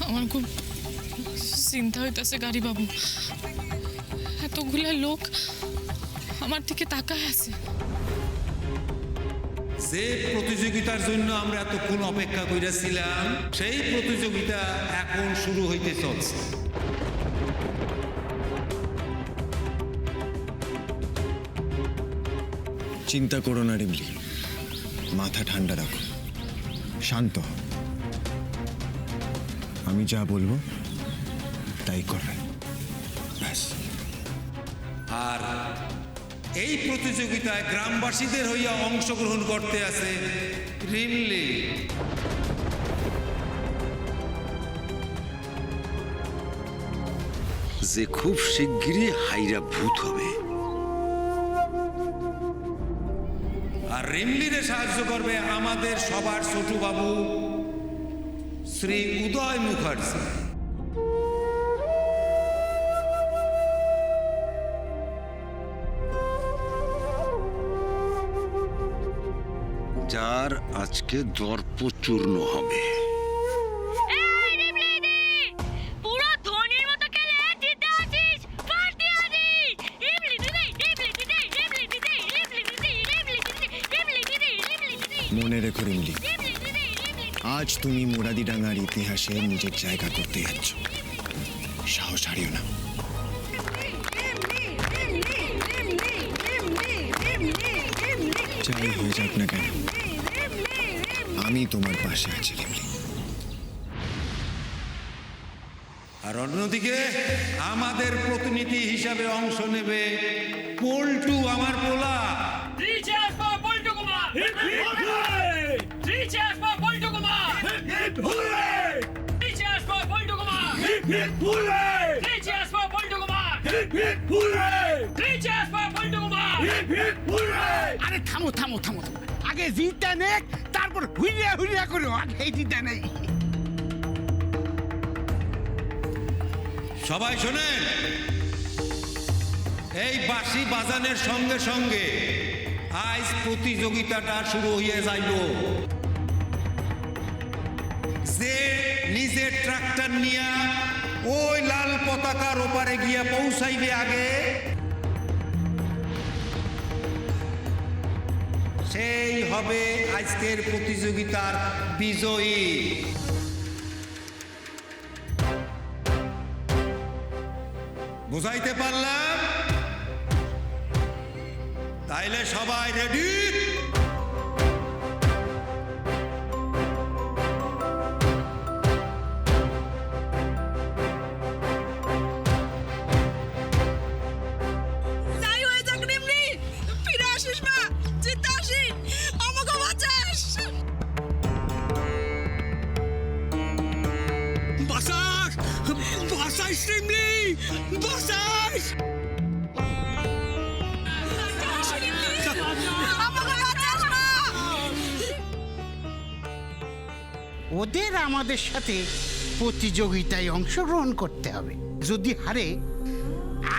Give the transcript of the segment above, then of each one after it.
আমার খুব চিন্তা হইতাছে গাড়ি বাবু, এতগুলা লোক আমার দিকে তাকায় আছে। যে প্রতিযোগিতার জন্য আমরা এতক্ষণ অপেক্ষা করেছিলাম সেই প্রতিযোগিতা এখন শুরু হইতে চলছে। চিন্তা করো না রিমলি, মাথা ঠান্ডা রাখো, শান্ত হও। আমি যা বলবো তাই করবে, ব্যাস। আর এই প্রতিযোগিতায় গ্রামবাসীদের হইয়া অংশগ্রহণ করতে আছে রিমলি। যে খুব শিগগিরই হাইরা ভূত হবে। আর রিমলিরে সাহায্য করবে আমাদের সবার ছোট বাবু শ্রী উদয় মুখার্জি। যার আজকে দর্প চূর্ণ হবে। মনে রেখো রিমলি, আজ তুমি মুরাদিডাঙ্গার ইতিহাসে নিজের জায়গা করতে যাচ্ছ, সাহস হারিও না। যাই হয়ে যাক না কেন, আমি তোমার পাশে আছি রিমলি। আর অন্যদিকে আমাদের প্রতিনিধি হিসাবে অংশ নেবে পল্টু, আমার পোলা। আরে থামো থামো থামো, আগে জিতটা নেক, তারপর হুইয়া হুইয়া করো, আগে এই জিতটা নেই। সবাই শোনেন, এই বাঁশি বাজানের সঙ্গে সঙ্গে আজ প্রতিযোগিতাটা শুরু হয়ে যাইব। যে নিজের ট্রাক্টর নিয়ে ওই লাল পতাকার ওপারে গিয়া পৌঁছাইবে আগে, সেই হবে আজকের প্রতিযোগিতার বিজয়ী। বুঝাইতে পারলাম? তাইলে সবাই রেডি? ওদের আমাদের সাথে প্রতিযোগিতায় অংশগ্রহণ করতে হবে। যদি হারে,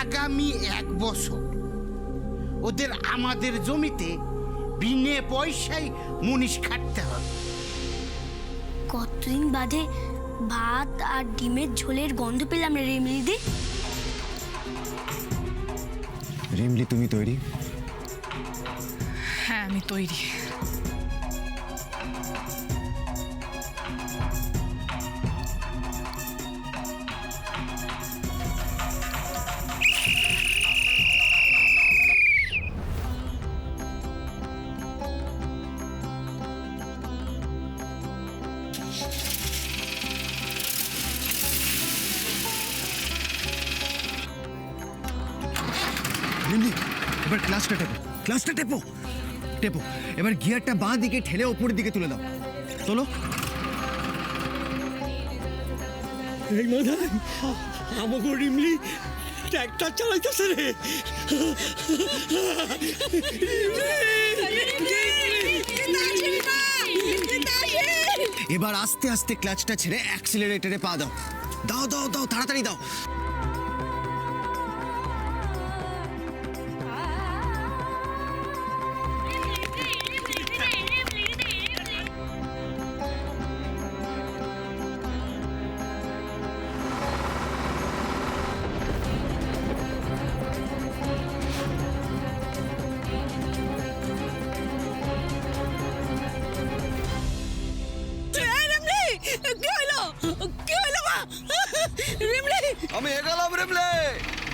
আগামী 1 বছর ওদের আমাদের জমিতে বিনে পয়সায় মুনিশ খাটতে হবে। কতদিন বাদে ভাত আর ডিমের ঝোলের গন্ধ পেলাম রে রিমলি দি। রিমলি, তুমি তৈরি? হ্যাঁ, আমি তৈরি। রিমলি, এবার ক্লাসটা টেপো, ক্লাসটা টেপো টেপো। এবার গিয়ারটা বাঁ দিকে ঠেলে ওপরের দিকে তুলে দাও, তোলো। এই মাদান, আমাকে রিমলি ট্র্যাক্টর চালাইতেছে রে। এবার আস্তে আস্তে ক্লাচটা ছেড়ে অ্যাক্সিলারেটরে পা দাও, দাও দাও দাও, তাড়াতাড়ি দাও। কি হলো মা রিমলি আমি এগোলাম রিমলে,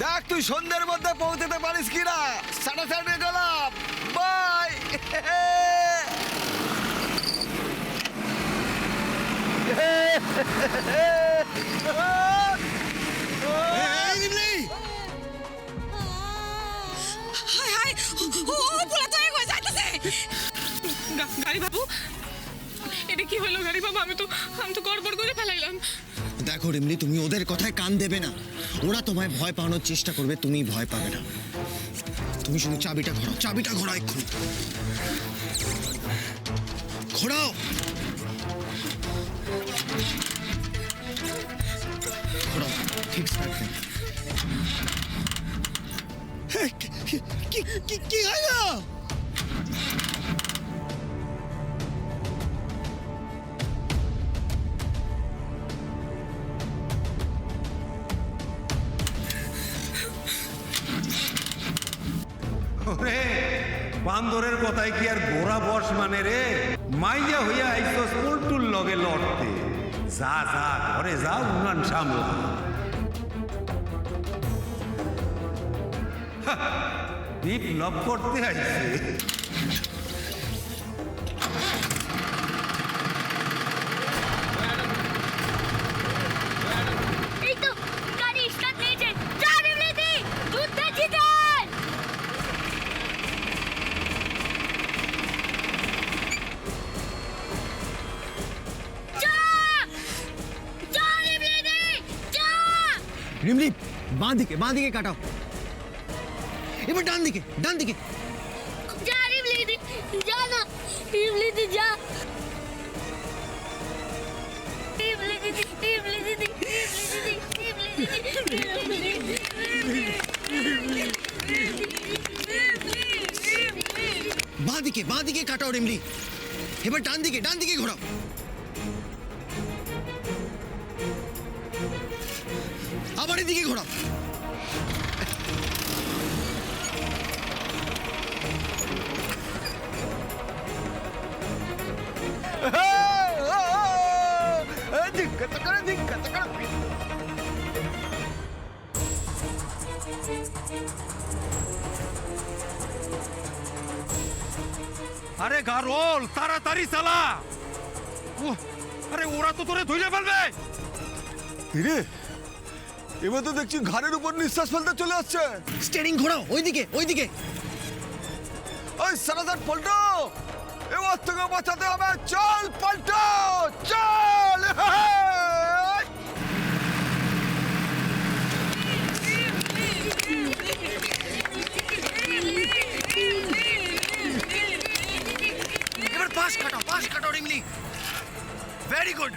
দেখ তুই সন্ধ্যের মধ্যে পৌঁছতে পারিস কিনা। সাড়ে এগোলাম, বাই। হায় হায় ও পোলা তো হয়ে যাইতেছে। গাড়ি বাবু, এটা কি হলো গাড়ি বাবু? আমি তো গড়বড় করে ফেলাইলাম। দেখো রিমলি, তুমি ওদের কথায় কান দেবে না। ওরা তোমায় ভয় পাওয়ানোর চেষ্টা করবে, তুমি ভয় পাবে না। তুমি শুধু চাবিটা ঘোরাও এক্ষুনি। ঘোরাও। ঘোরাও, ঠিক স্টার্ট করো। কি হলো? রে বান্দরের কথায় কি আর গোড়া বস মানে রে? মাইয়া হইয়া আইসস পল্টুর লগে লড়তে। যা যা ঘরে যা, উনান সামলা। বিপ্লব করতে আইছে। এই তো গাড়ি স্টার্ট নিয়েছে। যা রিমলি দি, যুদ্ধে জিতেন। যা যা রিমলি দি, যা। রিমলি, বাঁ দিকে কাটাও। এবার ডান দিকে। যা রিমলি দি, যা না রিমলি দি, যা রিমলি দি, রিমলি দি, বাঁ দিকে কাটাও রিমলি। এবার ডান দিকে ঘোরাও। আবার এদিকে ঘোরাও। আরে গারোল, তাড়াতাড়ি চালা। উহ, আরে ওরা তো তোরে ধুইলে ফেলবে। রে এবার তো দেখছি ঘাড়ের উপর নিঃশ্বাস ফেলতে চলে আসছে। স্টিয়ারিং ঘোরাও ওইদিকে। ওই সারাদার পল্টো, এবার তোকে বাঁচাতে হবে। চল পল্টো, চল। এবার পাশ কাটাও রিমলি। Very good.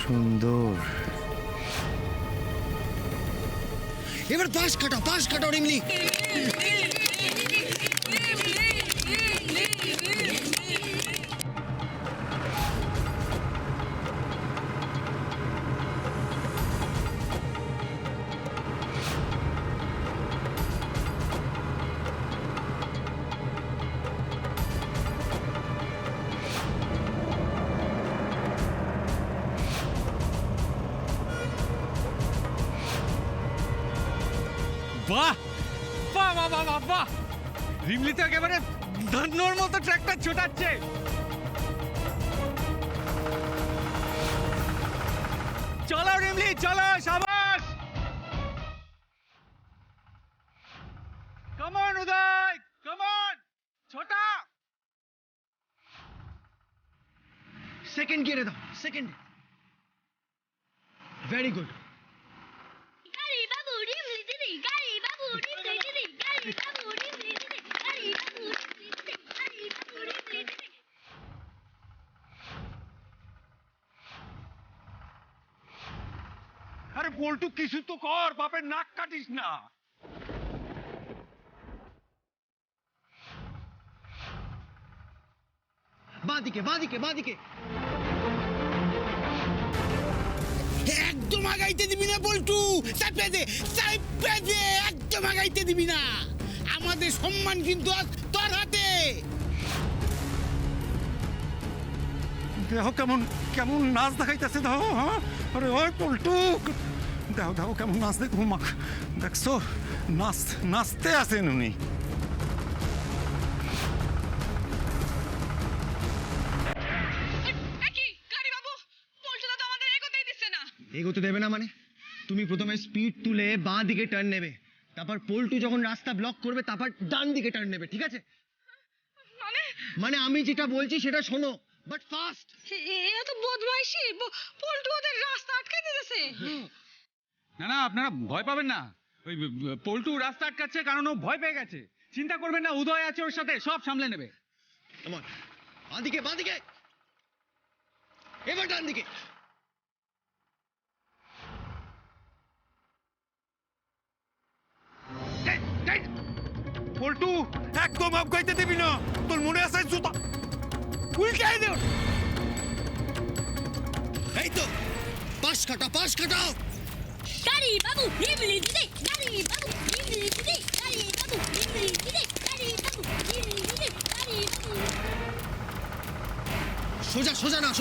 সুন্দর। এবার পাশ কাটাও রিমলি। বাহ বাহ বাহ বাহ বাহ বাহ, রিমলি তো একেবারে ধন্যর মতো ট্র্যাক্টর ছোটাচ্ছে। চলো রিমলি, চলো, সাবাস। Come on Uday, come on, ছোটা। সেকেন্ড গিয়ারে দাও, ভেরি গুড। গাড়ি বাবু রিমলি দিদি, গাড়ি বাবু রিমলি দিদি, গাড়ি বাবু রিমলি দিদি, গাড়ি বাবু রিমলি দিদি, গাড়ি বাবু রিমলি দিদি। আরে পল্টু, কিছু তো কর, বাপের নাক কাটিস না। বাঁদিকে বাঁদিকে বাঁদিকে। একদম আগাইতে দিবি না বল্টু, চাপে দে চাপে দে, একদম আগাইতে দিবি না। আমাদের সম্মান কিন্তু আজ তোর হাতে। দেখো কেমন কেমন নাচ দেখাইতেছে, দেখো। হ্যাঁ, আরে ওই পল্টু, দেখো দেখো কেমন নাচ দেখো মাক, দেখছো নাচতে আছেন উনি। কি গাড়ি বাবু, পল্টুদা তো আমাদের এগোতেই দিচ্ছে না। এগোতে দেবে না মানে? তুমি প্রথমে স্পিড তুলে বাঁ দিকে টার্ন নেবে, তারপর পল্টু যখন রাস্তা ব্লক করবে তারপর ডান দিকে টার্ন নেবে, ঠিক আছে? মানে মানে আমি যেটা বলছি সেটা শোনো, বাট ফাস্ট। এত বদমাইশি, পল্টু ওদের রাস্তা আটকে দিতেছে। না না, আপনারা ভয় পাবেন না। ওই পল্টু রাস্তা আটকাচ্ছে কারণ ও ভয় পেয়ে গেছে। চিন্তা করবেন না, উদয় আছে ওর সাথে, সব সামলে নেবে। আমার বাঁদিকে বাঁদিকে, এবার ডান দিকে। পল্টু একদম আবগাইতে দিবি না, তোর মনে আছে জুতা উল্টাই দে। এই তো পাশ কাটাও। গাড়ি বাবু রিমলি দিদি, গাড়ি বাবু রিমলি দিদি, গাড়ি বাবু রিমলি দিদি, গাড়ি বাবু রিমলি দিদি, গাড়ি বাবু। সোজা নাও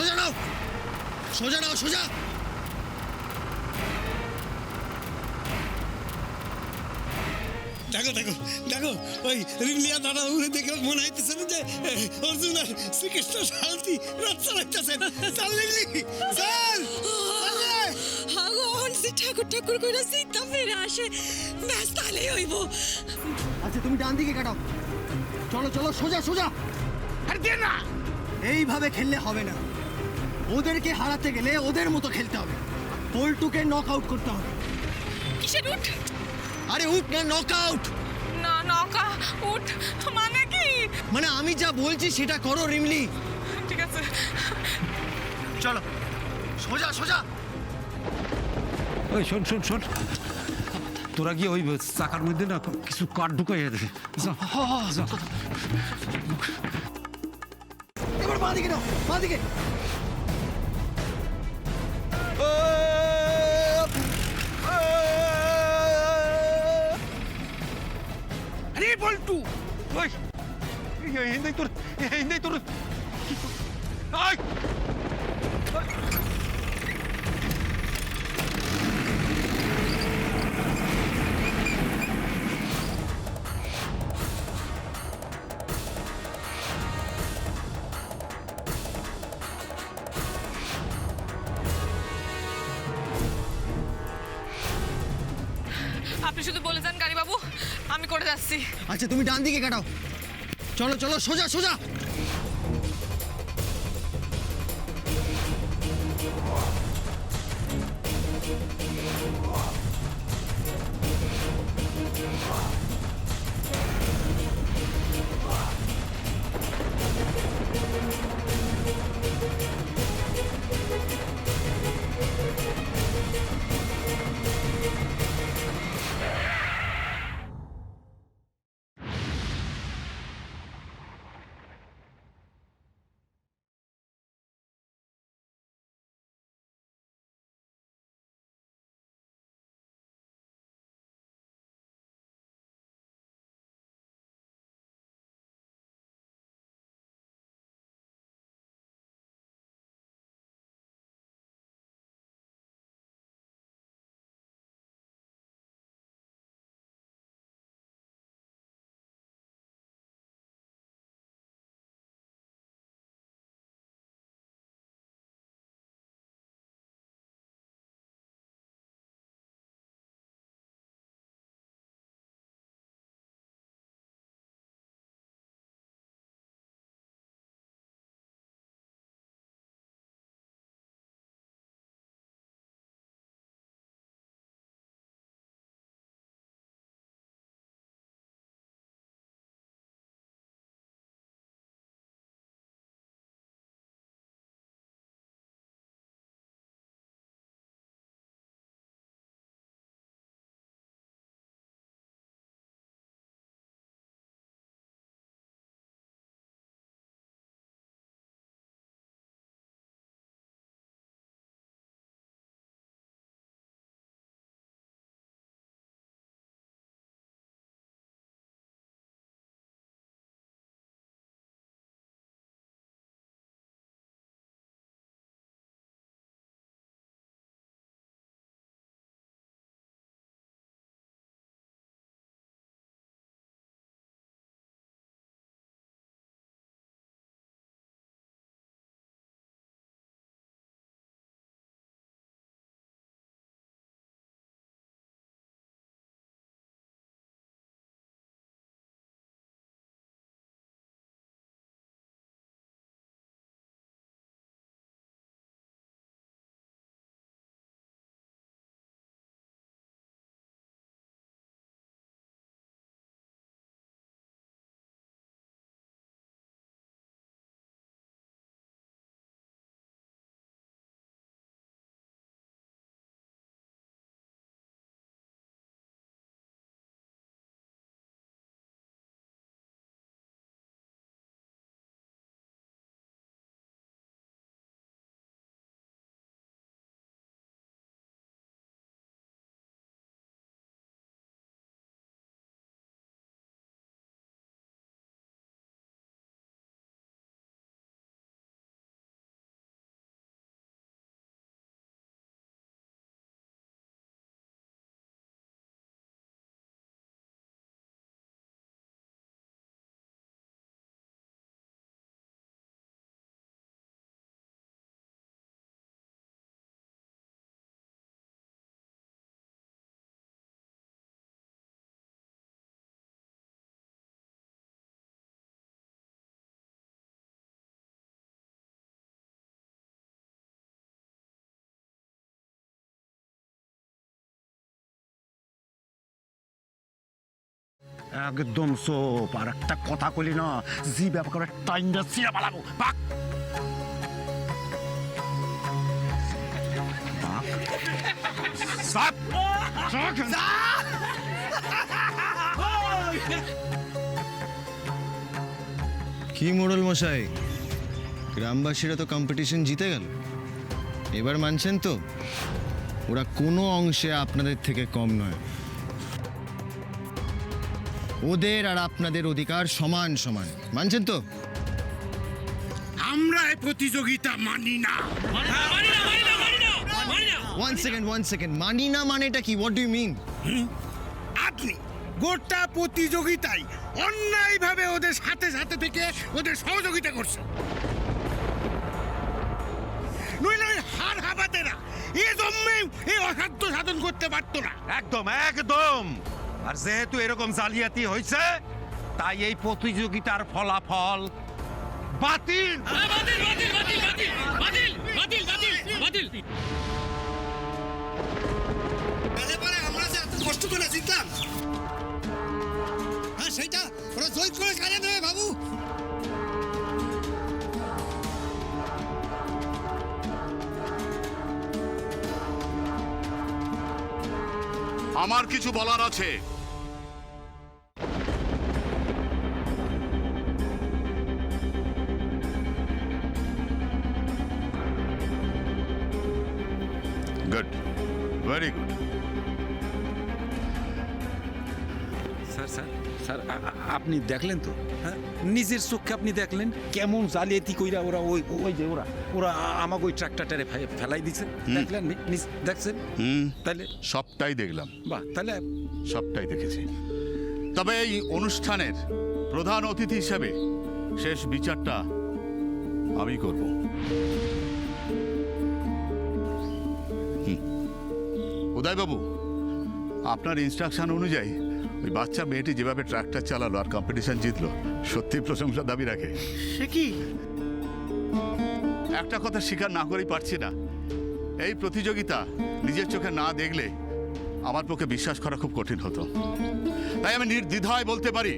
সোজা। দেখো ওই রিমলিয়া দাদা উড়ে দেখে মনে হইতেছে না যে অর্জুন আর শ্রীকৃষ্ণ শান্তি রাত চালাইতেছেন। চল রিমলি চল। আগন সে ঠাকুর কইরা সীতা ফিরে আসে, ব্যাস তাহলেই হইব। আচ্ছা তুমি ডান দিকে কাটাও। চলো সোজা। আর দে না, এইভাবে খেললে হবে না, ওদেরকে হারাতে গেলে ওদের মতো খেলতে হবে। পল্টুকে নক আউট করতে হবে। কিসের উঠ? আরে উঠ না, নক আউট। না নৌকা উঠ মানে কি? মানে আমি যা বলছি সেটা করো রিমলি। ঠিক আছে, চলো সোজা। ওই শোন, তোরা গিয়ে ওই চাকার মধ্যে না কিছু কাঠ ঢুকাইয়া দে। এবার বাঁদিকে নাও, বাঁদিকে। আরে বল্টু ওই এই তোর আই আপনি শুধু বলে যান গাড়ি বাবু, আমি করে যাচ্ছি। আচ্ছা তুমি ডান দিকে কাটাও। চলো সোজা। একদম সোপ। আর একটা কথা কইলি না, জি ব্যাপার করে টাইমটা ছিঁড়ে পালাবো। বাক সাপ কি মোড়ল মশাই, গ্রামবাসীরা তো কম্পিটিশন জিতে গেল, এবার মানছেন তো ওরা কোনো অংশে আপনাদের থেকে কম নয়। ওদের আর আপনাদের অধিকার সমান সমান, মানছেন তো? আমরা এই প্রতিযোগিতা মানি না। ওয়ান সেকেন্ড, মানি না মানেটা কি? What do you mean? আপনি গোটা প্রতিযোগিতায় অন্যায়ভাবে ওদের সাথে সাথে থেকে ওদের সহযোগিতা করছেন। নইলে ওই হার হাবাতেরা এ জন্মে এই অসাধ্য সাধন করতে পারতো না। একদম একদম। আর যেহেতু এরকম জালিয়াতি হয়েছে, তাই এই প্রতিযোগিতার ফলাফল বাতিল। আমরা যে এত কষ্ট করে জিতলাম, হ্যাঁ সেটা ওরা জয় করে কাজে নেবে বাবু। আমার কিছু বলার আছে। Good, very good. Sir sir sir, আপনি দেখলেন তো? হ্যাঁ, নিজের চোখে আপনি দেখলেন কেমন জালিয়াতি কইরা ওরা ওই ওই যে ওরা ওরা আমাকে ওই ট্রাক্টরটারে ফেলাই দিছে। দেখলেন? দেখছেন? তাইলে সবটাই দেখলাম, বাহ, তাহলে সবটাই দেখেছি। তবে এই অনুষ্ঠানের প্রধান অতিথি হিসেবে শেষ বিচারটা আমি করব। উদয়বাবু, আপনার ইনস্ট্রাকশন অনুযায়ী ওই বাচ্চা মেয়েটি যেভাবে ট্রাক্টর চালালো আর কম্পিটিশন জিতলো, সত্যি প্রশংসা দাবি রাখে। সে কি? একটা কথা স্বীকার না করেই পারছি না, এই প্রতিযোগিতা নিজের চোখে না দেখলে আমার পক্ষে বিশ্বাস করা খুব কঠিন হতো। তাই আমি নির্দ্বিধায় বলতে পারি,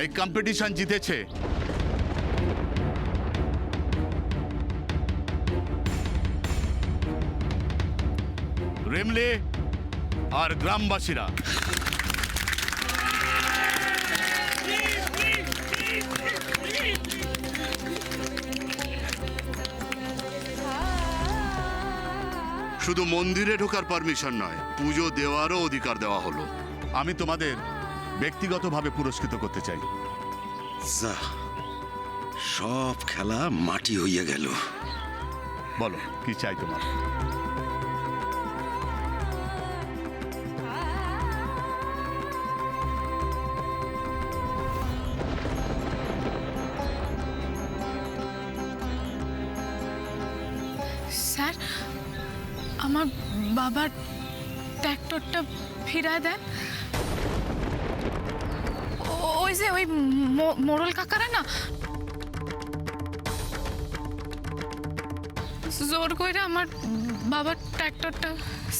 এই কম্পিটিশন জিতেছে রেমলে আর গ্রামবাসীরা। শুধু মন্দিরে ঢোকার পারমিশন নয়, পুজো দেওয়ারও অধিকার দেওয়া হলো। আমি তোমাদের ব্যক্তিগতভাবে পুরস্কৃত করতে চাই। যা, সব খেলা মাটি হইয়া গেল। বলো কি চাই তোমার? স্যার, আমার বাবার ট্র্যাক্টরটা ফিরায় দেন। ওই যে ওই মোড়ল কাকারা না জোর করে আমার বাবার ট্র্যাক্টরটা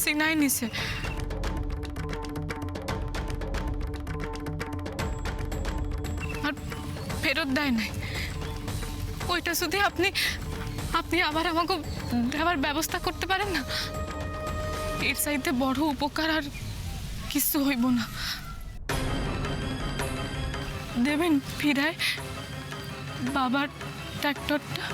সিনাই নিছে। আর ফেরত দেয় নাই। ওইটা শুধু আপনি আবার আমাকে দেওয়ার ব্যবস্থা করতে পারেন না, এর চাইতে বড় উপকার আর কিছু হইব না। দেবেন ফিরায় বাবার ট্র্যাক্টরটা?